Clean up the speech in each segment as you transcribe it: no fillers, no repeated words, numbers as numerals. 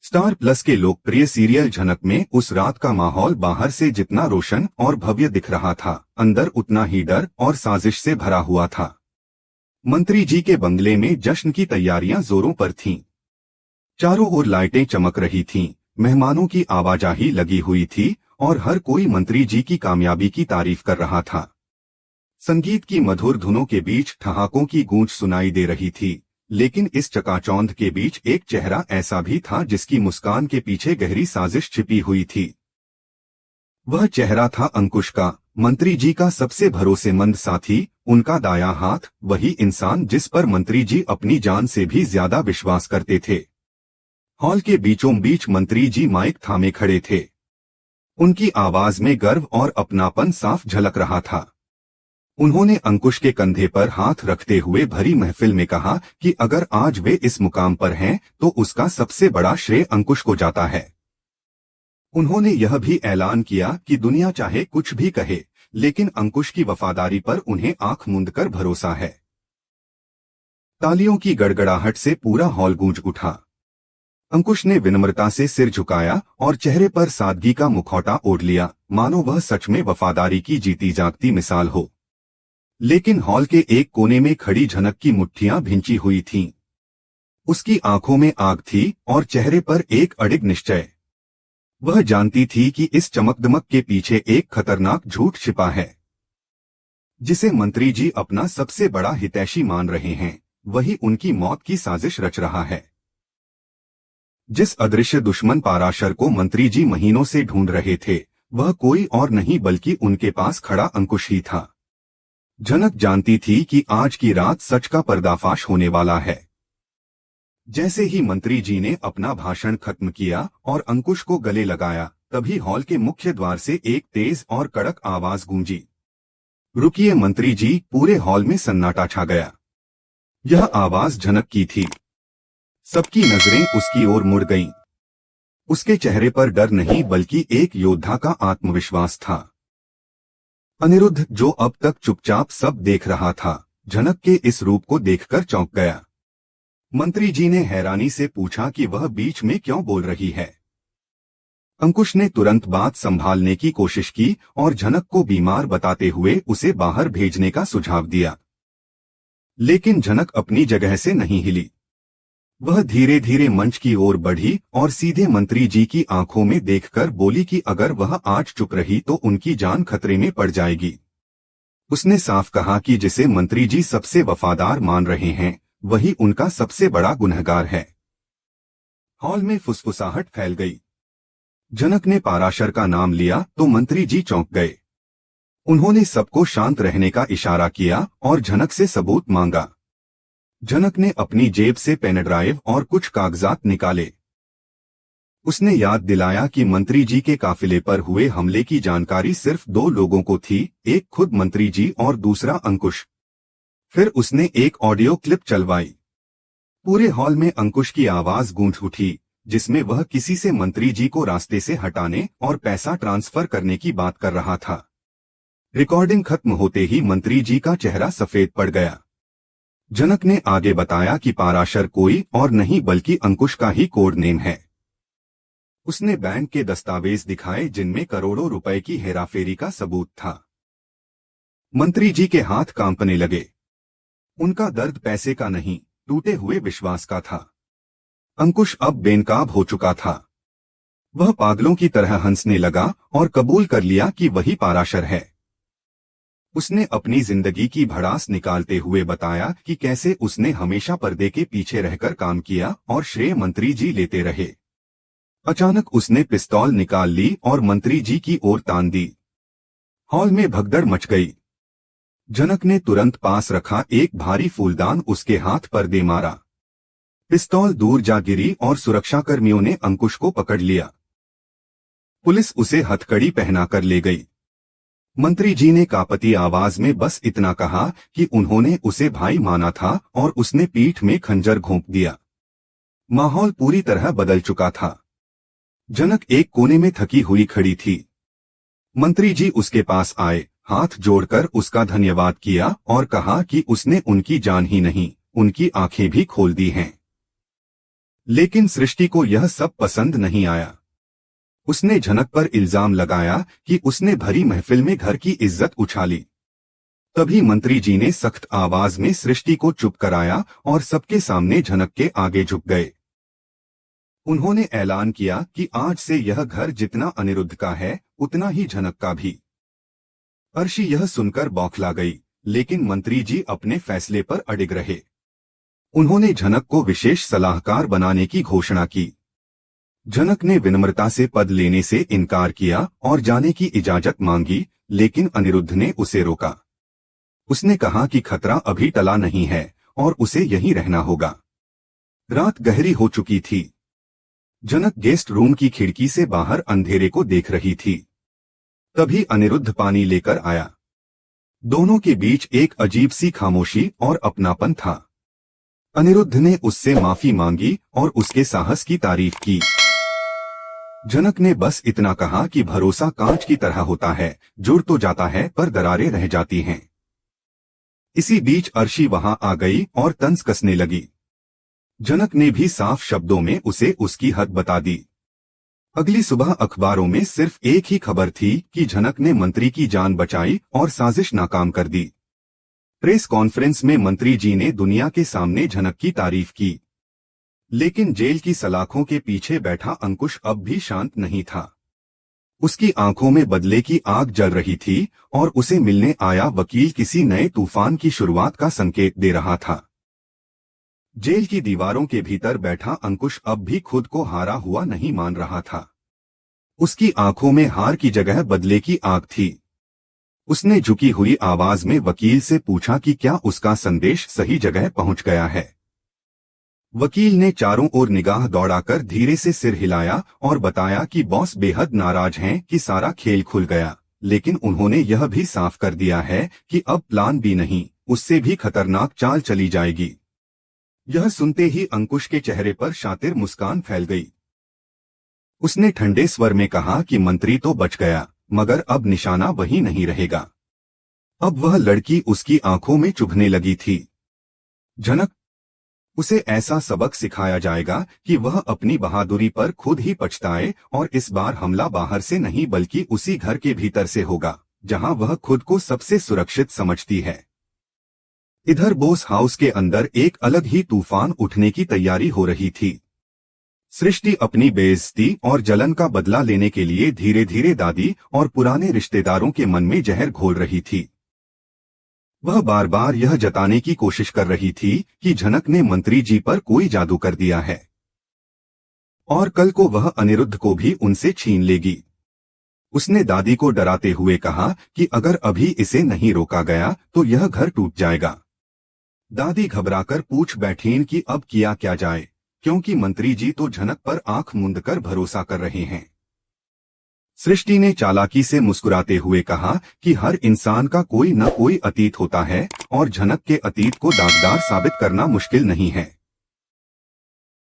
Star plus के लोकप्रिय serial झनक में उस रात का माहौल बाहर से जितना रोशन और भव्य दिख रहा था, अंदर उतना ही डर और साजिश से भरा हुआ था। मंत्री जी के बंगले में जश्न की तैयारियां जोरों पर थीं। चारों ओर लाइटें चमक रही थीं, मेहमानों की आवाजाही लगी हुई थी और हर कोई मंत्री जी की कामयाबी की तारीफ कर रहा था। संगीत की मधुर धुनों के बीच ठहाकों की गूंज सुनाई दे रही थी, लेकिन इस चकाचौंध के बीच एक चेहरा ऐसा भी था जिसकी मुस्कान के पीछे गहरी साजिश छिपी हुई थी। वह चेहरा था अंकुश का, मंत्री जी का सबसे भरोसेमंद साथी, उनका दायां हाथ, वही इंसान जिस पर मंत्री जी अपनी जान से भी ज्यादा विश्वास करते थे। हॉल के बीचों बीच मंत्री जी माइक थामे खड़े थे। उनकी आवाज में गर्व और अपनापन साफ झलक रहा था। उन्होंने अंकुश के कंधे पर हाथ रखते हुए भरी महफिल में कहा कि अगर आज वे इस मुकाम पर हैं तो उसका सबसे बड़ा श्रेय अंकुश को जाता है। उन्होंने यह भी ऐलान किया कि दुनिया चाहे कुछ भी कहे, लेकिन अंकुश की वफादारी पर उन्हें आंख मूंद कर भरोसा है। तालियों की गड़गड़ाहट से पूरा हॉल गूंज उठा। अंकुश ने विनम्रता से सिर झुकाया और चेहरे पर सादगी का मुखौटा ओढ़ लिया, मानो वह सच में वफादारी की जीती जागती मिसाल हो। लेकिन हॉल के एक कोने में खड़ी झनक की मुट्ठियां भिंची हुई थीं। उसकी आंखों में आग थी और चेहरे पर एक अडिग निश्चय। वह जानती थी कि इस चमकदमक के पीछे एक खतरनाक झूठ छिपा है। जिसे मंत्री जी अपना सबसे बड़ा हितैषी मान रहे हैं, वही उनकी मौत की साजिश रच रहा है। जिस अदृश्य दुश्मन पाराशर को मंत्री जी महीनों से ढूंढ रहे थे, वह कोई और नहीं बल्कि उनके पास खड़ा अंकुश ही था। झनक जानती थी कि आज की रात सच का पर्दाफाश होने वाला है। जैसे ही मंत्री जी ने अपना भाषण खत्म किया और अंकुश को गले लगाया, तभी हॉल के मुख्य द्वार से एक तेज और कड़क आवाज गूंजी। रुकिए मंत्री जी! पूरे हॉल में सन्नाटा छा गया। यह आवाज झनक की थी। सबकी नजरें उसकी ओर मुड़ गईं। उसके चेहरे पर डर नहीं बल्कि एक योद्धा का आत्मविश्वास था। अनिरुद्ध, जो अब तक चुपचाप सब देख रहा था, झनक के इस रूप को देखकर चौंक गया। मंत्री जी ने हैरानी से पूछा कि वह बीच में क्यों बोल रही है। अंकुश ने तुरंत बात संभालने की कोशिश की और झनक को बीमार बताते हुए उसे बाहर भेजने का सुझाव दिया। लेकिन झनक अपनी जगह से नहीं हिली। वह धीरे धीरे मंच की ओर बढ़ी और सीधे मंत्री जी की आंखों में देखकर बोली कि अगर वह आज चुप रही तो उनकी जान खतरे में पड़ जाएगी। उसने साफ कहा कि जिसे मंत्री जी सबसे वफादार मान रहे हैं, वही उनका सबसे बड़ा गुनहगार है। हॉल में फुसफुसाहट फैल गई। झनक ने पाराशर का नाम लिया तो मंत्री जी चौंक गए। उन्होंने सबको शांत रहने का इशारा किया और झनक से सबूत मांगा। झनक ने अपनी जेब से पेन ड्राइव और कुछ कागजात निकाले। उसने याद दिलाया कि मंत्री जी के काफिले पर हुए हमले की जानकारी सिर्फ 2 लोगों को थी, एक खुद मंत्री जी और दूसरा अंकुश। फिर उसने एक ऑडियो क्लिप चलवाई। पूरे हॉल में अंकुश की आवाज गूंज उठी, जिसमें वह किसी से मंत्री जी को रास्ते से हटाने और पैसा ट्रांसफर करने की बात कर रहा था। रिकॉर्डिंग खत्म होते ही मंत्री जी का चेहरा सफेद पड़ गया। झनक ने आगे बताया कि पाराशर कोई और नहीं बल्कि अंकुश का ही कोड नेम है। उसने बैंक के दस्तावेज दिखाए जिनमें करोड़ों रुपए की हेराफेरी का सबूत था। मंत्री जी के हाथ कांपने लगे। उनका दर्द पैसे का नहीं, टूटे हुए विश्वास का था। अंकुश अब बेनकाब हो चुका था। वह पागलों की तरह हंसने लगा और कबूल कर लिया कि वही पाराशर है। उसने अपनी जिंदगी की भड़ास निकालते हुए बताया कि कैसे उसने हमेशा पर्दे के पीछे रहकर काम किया और श्रेय मंत्री जी लेते रहे। अचानक उसने पिस्तौल निकाल ली और मंत्री जी की ओर तान दी। हॉल में भगदड़ मच गई। झनक ने तुरंत पास रखा एक भारी फूलदान उसके हाथ पर दे मारा। पिस्तौल दूर जा गिरी और सुरक्षाकर्मियों ने अंकुश को पकड़ लिया। पुलिस उसे हथकड़ी पहनाकर ले गई। मंत्री जी ने कांपती आवाज में बस इतना कहा कि उन्होंने उसे भाई माना था और उसने पीठ में खंजर घोंप दिया। माहौल पूरी तरह बदल चुका था। झनक एक कोने में थकी हुई खड़ी थी। मंत्री जी उसके पास आए, हाथ जोड़कर उसका धन्यवाद किया और कहा कि उसने उनकी जान ही नहीं, उनकी आंखें भी खोल दी हैं। लेकिन सृष्टि को यह सब पसंद नहीं आया। उसने झनक पर इल्जाम लगाया कि उसने भरी महफिल में घर की इज्जत उछाली। तभी मंत्री जी ने सख्त आवाज में सृष्टि को चुप कराया और सबके सामने झनक के आगे झुक गए। उन्होंने ऐलान किया कि आज से यह घर जितना अनिरुद्ध का है उतना ही झनक का भी। अर्शी यह सुनकर बौखला गई, लेकिन मंत्री जी अपने फैसले पर अडिग रहे। उन्होंने झनक को विशेष सलाहकार बनाने की घोषणा की। झनक ने विनम्रता से पद लेने से इनकार किया और जाने की इजाजत मांगी, लेकिन अनिरुद्ध ने उसे रोका। उसने कहा कि खतरा अभी टला नहीं है और उसे यहीं रहना होगा। रात गहरी हो चुकी थी। झनक गेस्ट रूम की खिड़की से बाहर अंधेरे को देख रही थी। तभी अनिरुद्ध पानी लेकर आया। दोनों के बीच एक अजीब सी खामोशी और अपनापन था। अनिरुद्ध ने उससे माफी मांगी और उसके साहस की तारीफ की। झनक ने बस इतना कहा कि भरोसा कांच की तरह होता है, जुड़ तो जाता है पर दरारें रह जाती हैं। इसी बीच अर्शी वहां आ गई और तंज कसने लगी। झनक ने भी साफ शब्दों में उसे उसकी हद बता दी। अगली सुबह अखबारों में सिर्फ एक ही खबर थी कि झनक ने मंत्री की जान बचाई और साजिश नाकाम कर दी। प्रेस कॉन्फ्रेंस में मंत्री जी ने दुनिया के सामने झनक की तारीफ की, लेकिन जेल की सलाखों के पीछे बैठा अंकुश अब भी शांत नहीं था। उसकी आंखों में बदले की आग जल रही थी और उसे मिलने आया वकील किसी नए तूफान की शुरुआत का संकेत दे रहा था। जेल की दीवारों के भीतर बैठा अंकुश अब भी खुद को हारा हुआ नहीं मान रहा था। उसकी आंखों में हार की जगह बदले की आग थी। उसने झुकी हुई आवाज में वकील से पूछा कि क्या उसका संदेश सही जगह पहुंच गया है। वकील ने चारों ओर निगाह दौड़ाकर धीरे से सिर हिलाया और बताया कि बॉस बेहद नाराज हैं कि सारा खेल खुल गया, लेकिन उन्होंने यह भी साफ कर दिया है कि अब प्लान बी नहीं, उससे भी खतरनाक चाल चली जाएगी। यह सुनते ही अंकुश के चेहरे पर शातिर मुस्कान फैल गई। उसने ठंडे स्वर में कहा कि मंत्री तो बच गया, मगर अब निशाना वही नहीं रहेगा। अब वह लड़की उसकी आंखों में चुभने लगी थी। झनक, उसे ऐसा सबक सिखाया जाएगा कि वह अपनी बहादुरी पर खुद ही पछताए और इस बार हमला बाहर से नहीं बल्कि उसी घर के भीतर से होगा जहां वह खुद को सबसे सुरक्षित समझती है। इधर बोस हाउस के अंदर एक अलग ही तूफान उठने की तैयारी हो रही थी। सृष्टि अपनी बेइज्जती और जलन का बदला लेने के लिए धीरे धीरे दादी और पुराने रिश्तेदारों के मन में जहर घोल रही थी। वह बार बार यह जताने की कोशिश कर रही थी कि झनक ने मंत्री जी पर कोई जादू कर दिया है और कल को वह अनिरुद्ध को भी उनसे छीन लेगी। उसने दादी को डराते हुए कहा कि अगर अभी इसे नहीं रोका गया तो यह घर टूट जाएगा। दादी घबराकर पूछ बैठीं कि अब किया क्या जाए, क्योंकि मंत्री जी तो झनक पर आंख मूंदकर भरोसा कर रहे हैं। सृष्टि ने चालाकी से मुस्कुराते हुए कहा कि हर इंसान का कोई न कोई अतीत होता है और झनक के अतीत को दागदार साबित करना मुश्किल नहीं है।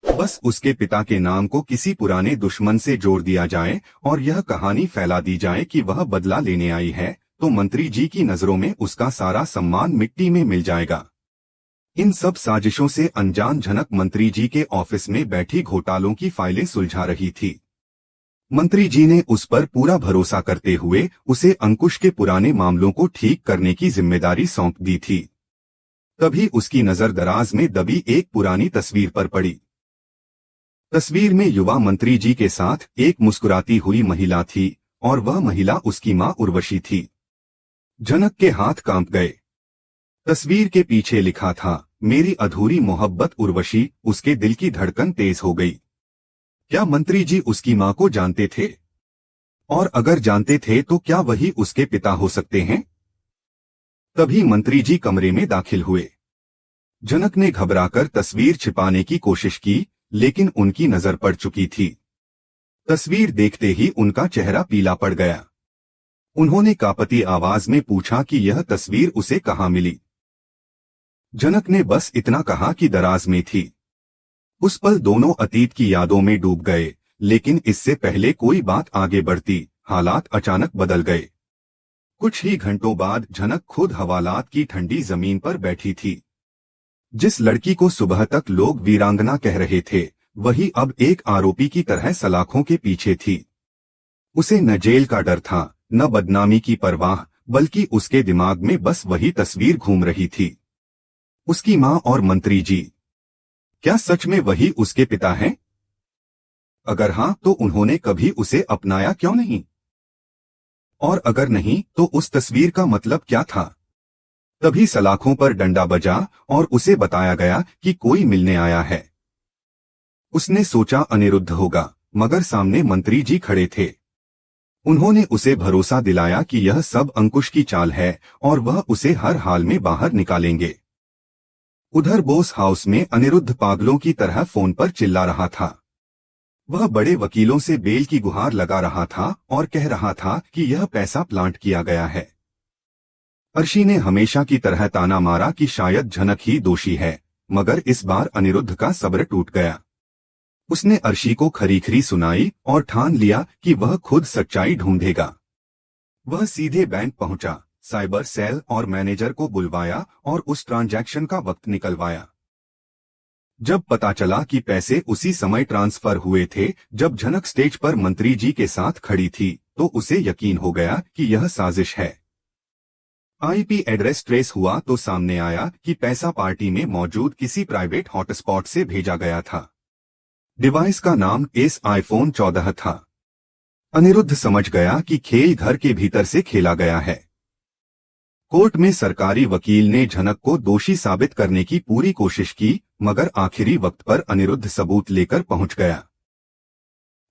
बस उसके पिता के नाम को किसी पुराने दुश्मन से जोड़ दिया जाए और यह कहानी फैला दी जाए कि वह बदला लेने आई है, तो मंत्री जी की नजरों में उसका सारा सम्मान मिट्टी में मिल जाएगा। इन सब साजिशों से अनजान झनक मंत्री जी के ऑफिस में बैठी घोटालों की फाइलें सुलझा रही थी। मंत्री जी ने उस पर पूरा भरोसा करते हुए उसे अंकुश के पुराने मामलों को ठीक करने की जिम्मेदारी सौंप दी थी। तभी उसकी नजर दराज में दबी एक पुरानी तस्वीर पर पड़ी। तस्वीर में युवा मंत्री जी के साथ एक मुस्कुराती हुई महिला थी और वह महिला उसकी मां उर्वशी थी। झनक के हाथ कांप गए। तस्वीर के पीछे लिखा था, मेरी अधूरी मोहब्बत उर्वशी। उसके दिल की धड़कन तेज हो गई। क्या मंत्री जी उसकी मां को जानते थे? और अगर जानते थे तो क्या वही उसके पिता हो सकते हैं? तभी मंत्री जी कमरे में दाखिल हुए। झनक ने घबराकर तस्वीर छिपाने की कोशिश की, लेकिन उनकी नजर पड़ चुकी थी। तस्वीर देखते ही उनका चेहरा पीला पड़ गया। उन्होंने कांपती आवाज में पूछा कि यह तस्वीर उसे कहाँ मिली। झनक ने बस इतना कहा कि दराज में थी। उस पल दोनों अतीत की यादों में डूब गए, लेकिन इससे पहले कोई बात आगे बढ़ती, हालात अचानक बदल गए। कुछ ही घंटों बाद झनक खुद हवालात की ठंडी जमीन पर बैठी थी। जिस लड़की को सुबह तक लोग वीरांगना कह रहे थे, वही अब एक आरोपी की तरह सलाखों के पीछे थी। उसे न जेल का डर था, न बदनामी की परवाह, बल्कि उसके दिमाग में बस वही तस्वीर घूम रही थी। उसकी माँ और मंत्री जी, क्या सच में वही उसके पिता हैं? अगर हाँ, तो उन्होंने कभी उसे अपनाया क्यों नहीं? और अगर नहीं, तो उस तस्वीर का मतलब क्या था? तभी सलाखों पर डंडा बजा और उसे बताया गया कि कोई मिलने आया है। उसने सोचा अनिरुद्ध होगा, मगर सामने मंत्री जी खड़े थे। उन्होंने उसे भरोसा दिलाया कि यह सब अंकुश की चाल है और वह उसे हर हाल में बाहर निकालेंगे। उधर बोस हाउस में अनिरुद्ध पागलों की तरह फोन पर चिल्ला रहा था। वह बड़े वकीलों से बेल की गुहार लगा रहा था और कह रहा था कि यह पैसा प्लांट किया गया है। अर्शी ने हमेशा की तरह ताना मारा कि शायद झनक ही दोषी है, मगर इस बार अनिरुद्ध का सब्र टूट गया। उसने अर्शी को खरी-खरी सुनाई और ठान लिया कि वह खुद सच्चाई ढूंढेगा। वह सीधे बैंक पहुंचा, साइबर सेल और मैनेजर को बुलवाया और उस ट्रांजैक्शन का वक्त निकलवाया। जब पता चला कि पैसे उसी समय ट्रांसफर हुए थे जब झनक स्टेज पर मंत्री जी के साथ खड़ी थी, तो उसे यकीन हो गया कि यह साजिश है। आईपी एड्रेस ट्रेस हुआ तो सामने आया कि पैसा पार्टी में मौजूद किसी प्राइवेट हॉटस्पॉट से भेजा गया था। डिवाइस का नाम एस आईफोन 14 था। अनिरुद्ध समझ गया कि खेल घर के भीतर से खेला गया है। कोर्ट में सरकारी वकील ने झनक को दोषी साबित करने की पूरी कोशिश की, मगर आखिरी वक्त पर अनिरुद्ध सबूत लेकर पहुंच गया।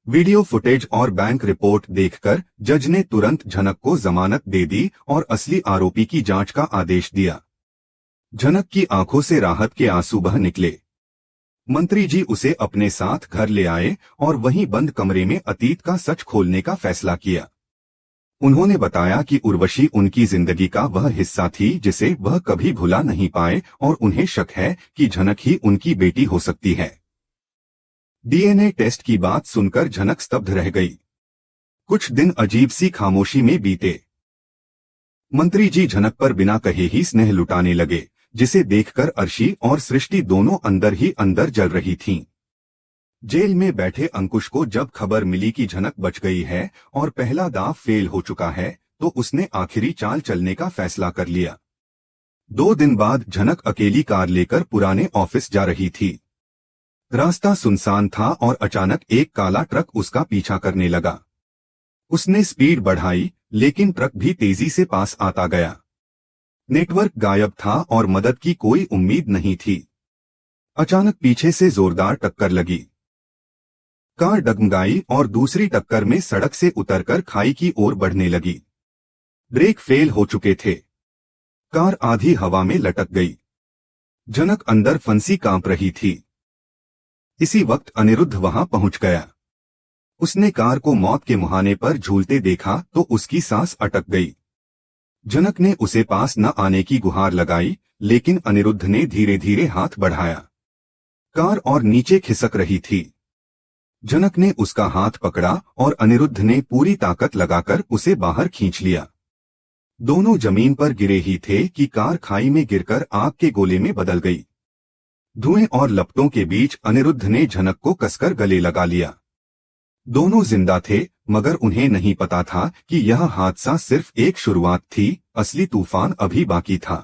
वीडियो फुटेज और बैंक रिपोर्ट देखकर जज ने तुरंत झनक को जमानत दे दी और असली आरोपी की जांच का आदेश दिया। झनक की आंखों से राहत के आंसू बह निकले। मंत्री जी उसे अपने साथ घर ले आए और वहीं बंद कमरे में अतीत का सच खोलने का फैसला किया। उन्होंने बताया कि उर्वशी उनकी जिंदगी का वह हिस्सा थी जिसे वह कभी भुला नहीं पाए और उन्हें शक है कि झनक ही उनकी बेटी हो सकती है। डीएनए टेस्ट की बात सुनकर झनक स्तब्ध रह गई। कुछ दिन अजीब सी खामोशी में बीते। मंत्री जी झनक पर बिना कहे ही स्नेह लुटाने लगे, जिसे देखकर अर्शी और सृष्टि दोनों अंदर ही अंदर जल रही थीं। जेल में बैठे अंकुश को जब खबर मिली कि झनक बच गई है और पहला दांव फेल हो चुका है, तो उसने आखिरी चाल चलने का फैसला कर लिया। 2 दिन बाद झनक अकेली कार लेकर पुराने ऑफिस जा रही थी। रास्ता सुनसान था और अचानक एक काला ट्रक उसका पीछा करने लगा। उसने स्पीड बढ़ाई, लेकिन ट्रक भी तेजी से पास आता गया। नेटवर्क गायब था और मदद की कोई उम्मीद नहीं थी। अचानक पीछे से जोरदार टक्कर लगी। कार डगमगाई और दूसरी टक्कर में सड़क से उतरकर खाई की ओर बढ़ने लगी। ब्रेक फेल हो चुके थे। कार आधी हवा में लटक गई। झनक अंदर फंसी कांप रही थी। इसी वक्त अनिरुद्ध वहां पहुंच गया। उसने कार को मौत के मुहाने पर झूलते देखा तो उसकी सांस अटक गई। झनक ने उसे पास न आने की गुहार लगाई, लेकिन अनिरुद्ध ने धीरे धीरे हाथ बढ़ाया। कार और नीचे खिसक रही थी। झनक ने उसका हाथ पकड़ा और अनिरुद्ध ने पूरी ताकत लगाकर उसे बाहर खींच लिया। दोनों जमीन पर गिरे ही थे कि कार खाई में गिरकर आग के गोले में बदल गई। धुएं और लपटों के बीच अनिरुद्ध ने झनक को कसकर गले लगा लिया। दोनों जिंदा थे, मगर उन्हें नहीं पता था कि यह हादसा सिर्फ एक शुरुआत थी, असली तूफान अभी बाकी था।